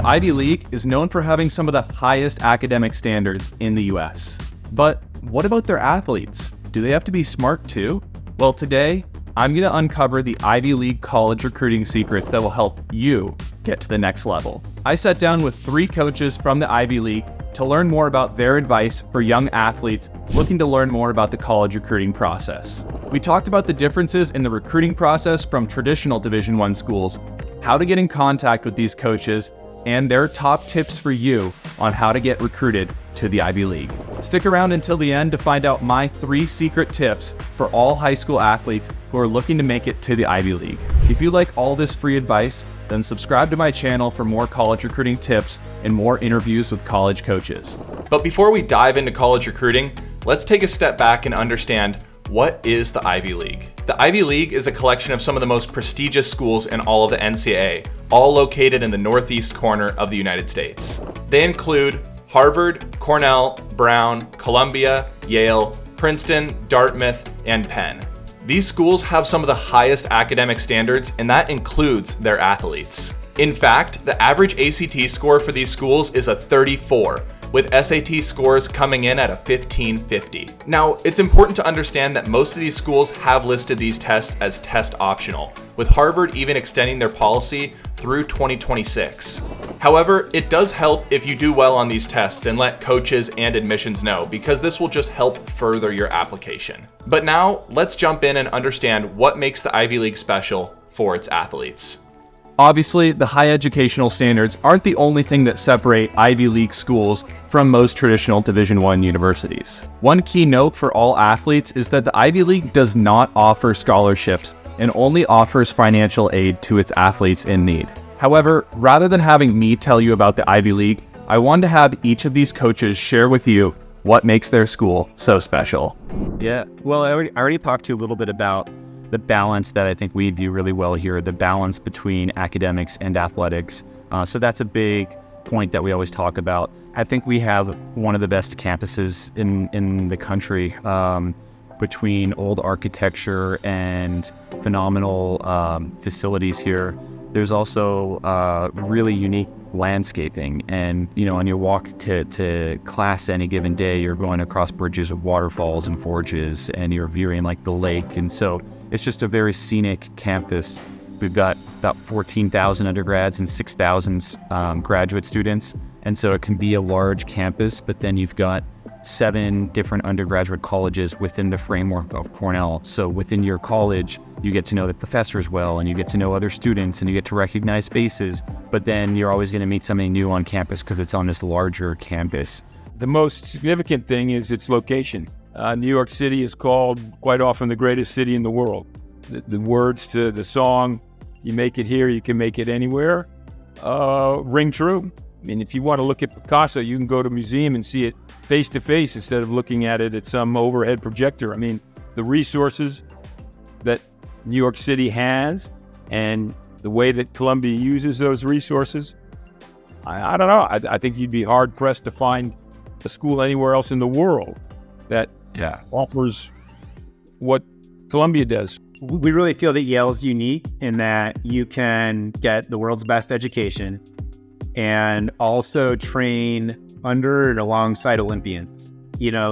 Ivy League is known for having some of the highest academic standards in the US. But what about their athletes? Do they have to be smart too? Well, today, I'm going to uncover the Ivy League college recruiting secrets that will help you get to the next level. I sat down with 3 coaches from the Ivy League to learn more about their advice for young athletes looking to learn more about the college recruiting process. We talked about the differences in the recruiting process from traditional Division I schools, how to get in contact with these coaches, and their top tips for you on how to get recruited to the Ivy League. Stick around until the end to find out my 3 secret tips for all high school athletes who are looking to make it to the Ivy League. If you like all this free advice, then subscribe to my channel for more college recruiting tips and more interviews with college coaches. But before we dive into college recruiting, let's take a step back and understand, what is the Ivy League? The Ivy League is a collection of some of the most prestigious schools in all of the NCAA, all located in the northeast corner of the United States. They include Harvard, Cornell, Brown, Columbia, Yale, Princeton, Dartmouth, and Penn. These schools have some of the highest academic standards, and that includes their athletes. In fact, the average ACT score for these schools is a 34, with SAT scores coming in at a 1550. Now, it's important to understand that most of these schools have listed these tests as test optional, with Harvard even extending their policy through 2026. However, it does help if you do well on these tests and let coaches and admissions know, because this will just help further your application. But now, let's jump in and understand what makes the Ivy League special for its athletes. Obviously, the high educational standards aren't the only thing that separate Ivy League schools from most traditional Division I universities. One key note for all athletes is that the Ivy League does not offer scholarships and only offers financial aid to its athletes in need. However, rather than having me tell you about the Ivy League, I wanted to have each of these coaches share with you what makes their school so special. Yeah, well, I already talked to you a little bit about the balance that I think we do really well here, the balance between academics and athletics. So that's a big point that we always talk about. I think we have one of the best campuses in the country, between old architecture and phenomenal facilities here. There's also really unique landscaping, and on your walk to class any given day, you're going across bridges of waterfalls and forges, and you're viewing like the lake, and so it's just a very scenic campus. We've got about 14,000 undergrads and 6,000 graduate students, and so it can be a large campus, but then you've got 7 different undergraduate colleges within the framework of Cornell. So within your college, you get to know the professors well, and you get to know other students, and you get to recognize faces, but then you're always going to meet somebody new on campus because it's on this larger campus. The most significant thing is its location. New York City is called quite often the greatest city in the world. The words to the song, "You make it here, you can make it anywhere," ring true. I mean, if you want to look at Picasso, you can go to a museum and see it face to face instead of looking at it at some overhead projector. I mean, the resources that New York City has and the way that Columbia uses those resources, I don't know. I think you'd be hard pressed to find a school anywhere else in the world that offers what Columbia does. We really feel that Yale's unique in that you can get the world's best education and also train under and alongside Olympians.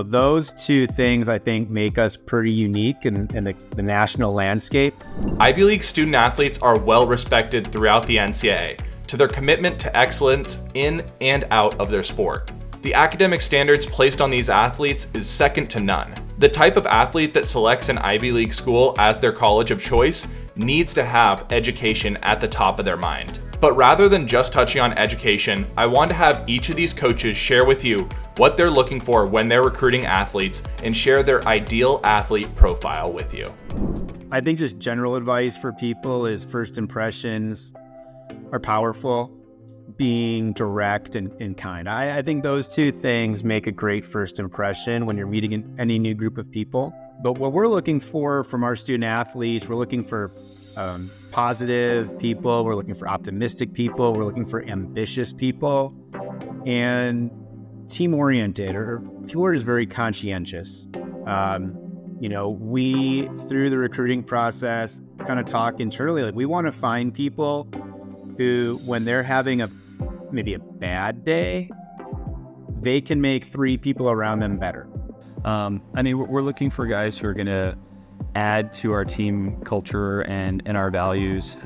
Those 2 things I think make us pretty unique in the national landscape. Ivy League student athletes are well respected throughout the NCAA to their commitment to excellence in and out of their sport. The academic standards placed on these athletes is second to none. The type of athlete that selects an Ivy League school as their college of choice needs to have education at the top of their mind. But rather than just touching on education, I want to have each of these coaches share with you what they're looking for when they're recruiting athletes and share their ideal athlete profile with you. I think just general advice for people is first impressions are powerful. Being direct and kind. I think those 2 things make a great first impression when you're meeting any new group of people. But what we're looking for from our student athletes, we're looking for positive people, we're looking for optimistic people, we're looking for ambitious people, and team-oriented, or people who are just very conscientious. We, through the recruiting process, kind of talk internally, like we want to find people who, when they're having a maybe a bad day, they can make 3 people around them better. I mean, we're looking for guys who are going to add to our team culture and our values.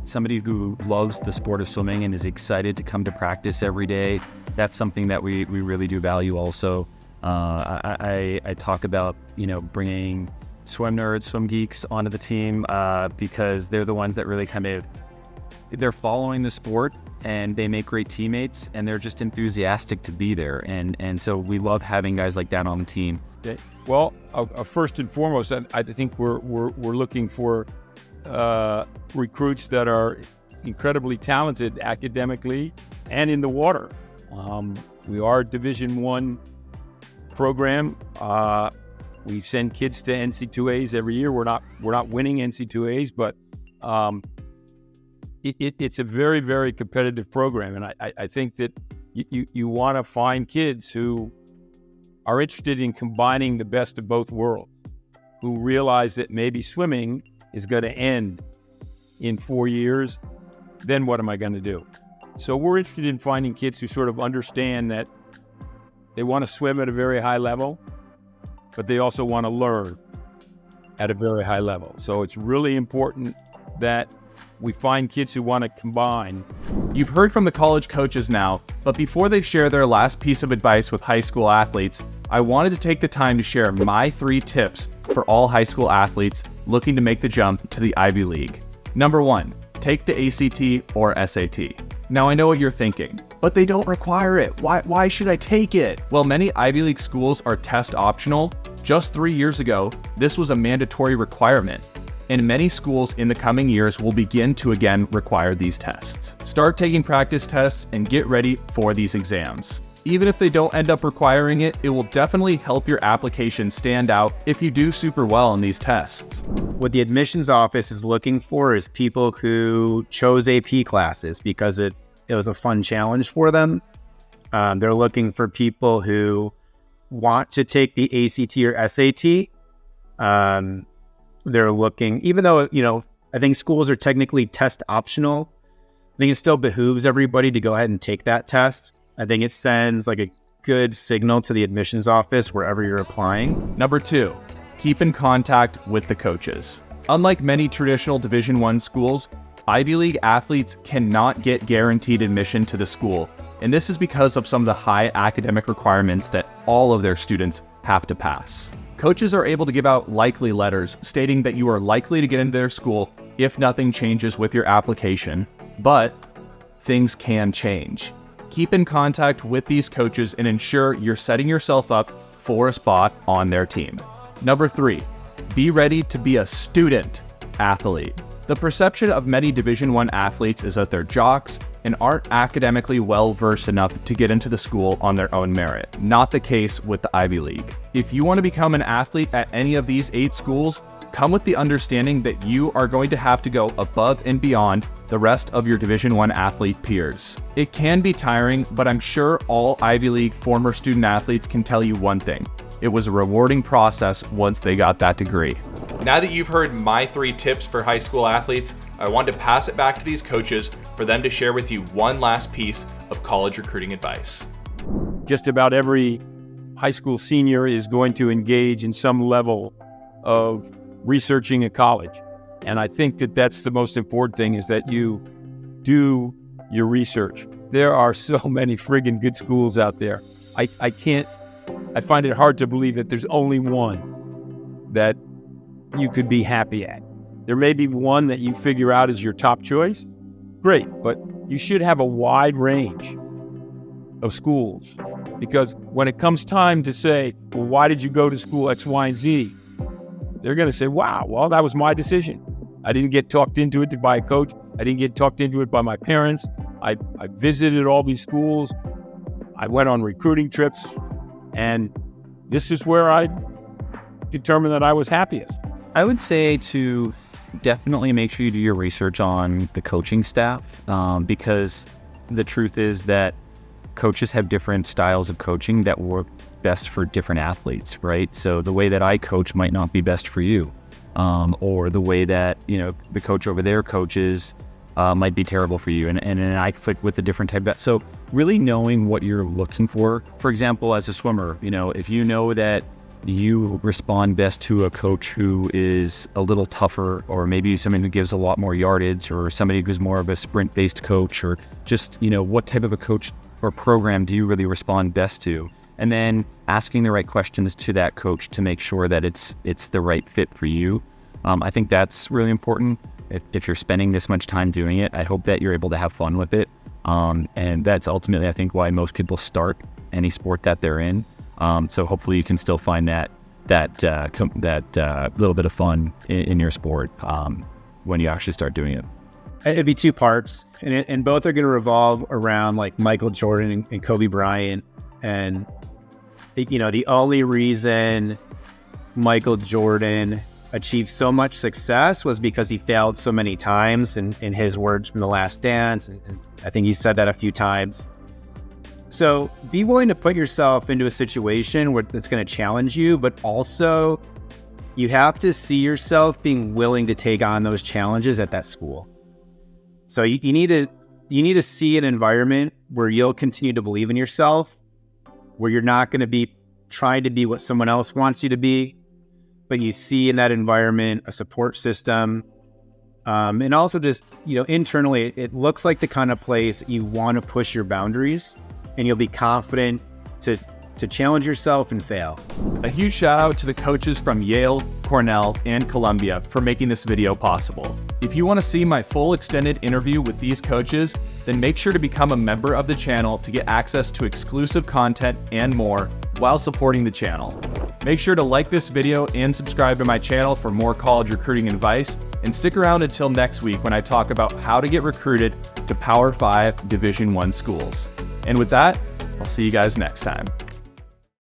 Somebody who loves the sport of swimming and is excited to come to practice every day. That's something that we really do value also. I talk about, bringing swim nerds, swim geeks onto the team because they're the ones that really they're following the sport and they make great teammates and they're just enthusiastic to be there. And so we love having guys like that on the team. Okay. Well, first and foremost, I think we're looking for recruits that are incredibly talented academically and in the water. We are a Division I program. We send kids to NC2As every year. We're not winning NC2As, but it's a very, very competitive program. And I think that you want to find kids who are interested in combining the best of both worlds, who realize that maybe swimming is going to end in 4 years. Then what am I going to do? So we're interested in finding kids who sort of understand that they want to swim at a very high level, but they also want to learn at a very high level. So it's really important that we find kids who want to combine. You've heard from the college coaches now, but before they share their last piece of advice with high school athletes, I wanted to take the time to share my 3 tips for all high school athletes looking to make the jump to the Ivy League. Number 1, take the ACT or SAT. Now I know what you're thinking, but they don't require it. Why should I take it? Well, many Ivy League schools are test optional. Just 3 years ago, this was a mandatory requirement. And many schools in the coming years will begin to again require these tests. Start taking practice tests and get ready for these exams. Even if they don't end up requiring it, it will definitely help your application stand out if you do super well on these tests. What the admissions office is looking for is people who chose AP classes because it was a fun challenge for them. They're looking for people who want to take the ACT or SAT. They're looking, even though, I think schools are technically test optional, I think it still behooves everybody to go ahead and take that test. I think it sends like a good signal to the admissions office wherever you're applying. Number 2, keep in contact with the coaches. Unlike many traditional Division I schools, Ivy League athletes cannot get guaranteed admission to the school, and this is because of some of the high academic requirements that all of their students have to pass. Coaches are able to give out likely letters stating that you are likely to get into their school if nothing changes with your application, but things can change. Keep in contact with these coaches and ensure you're setting yourself up for a spot on their team. Number 3, be ready to be a student athlete. The perception of many Division I athletes is that they're jocks and aren't academically well-versed enough to get into the school on their own merit. Not the case with the Ivy League. If you want to become an athlete at any of these 8 schools, come with the understanding that you are going to have to go above and beyond the rest of your Division I athlete peers. It can be tiring, but I'm sure all Ivy League former student athletes can tell you one thing. It was a rewarding process once they got that degree. Now that you've heard my 3 tips for high school athletes, I want to pass it back to these coaches for them to share with you one last piece of college recruiting advice. Just about every high school senior is going to engage in some level of researching a college. And I think that that's the most important thing, is that you do your research. There are so many friggin' good schools out there. I find it hard to believe that there's only one that you could be happy at. There may be one that you figure out is your top choice. Great, but you should have a wide range of schools, because when it comes time to say, well, why did you go to school X, Y, and Z? They're going to say, wow, well, that was my decision. I didn't get talked into it by a coach. I didn't get talked into it by my parents. I visited all these schools. I went on recruiting trips, and this is where I determined that I was happiest. I would say to definitely make sure you do your research on the coaching staff, because the truth is that coaches have different styles of coaching that work best for different athletes, right? So the way that I coach might not be best for you, or the way that the coach over there coaches might be terrible for you, and I click with a different type of. So really knowing what you're looking for example, as a swimmer, if you know that you respond best to a coach who is a little tougher, or maybe someone who gives a lot more yardage, or somebody who's more of a sprint-based coach, or just, what type of a coach or program do you really respond best to? And then asking the right questions to that coach to make sure that it's the right fit for you. I think that's really important. If you're spending this much time doing it, I hope that you're able to have fun with it. And that's ultimately, I think, why most people start any sport that they're in. So hopefully you can still find that little bit of fun in your sport when you actually start doing it. It'd be two parts, and both are going to revolve around like Michael Jordan and Kobe Bryant. And the only reason Michael Jordan achieved so much success was because he failed so many times, in his words from The Last Dance, and I think he said that a few times. So be willing to put yourself into a situation where it's going to challenge you, but also you have to see yourself being willing to take on those challenges at that school. So you need to see an environment where you'll continue to believe in yourself, where you're not going to be trying to be what someone else wants you to be, but you see in that environment a support system. And also just, internally, it looks like the kind of place that you want to push your boundaries, and you'll be confident to challenge yourself and fail. A huge shout out to the coaches from Yale, Cornell, and Columbia for making this video possible. If you want to see my full extended interview with these coaches, then make sure to become a member of the channel to get access to exclusive content and more while supporting the channel. Make sure to like this video and subscribe to my channel for more college recruiting advice, and stick around until next week when I talk about how to get recruited to Power 5 Division I schools. And with that, I'll see you guys next time.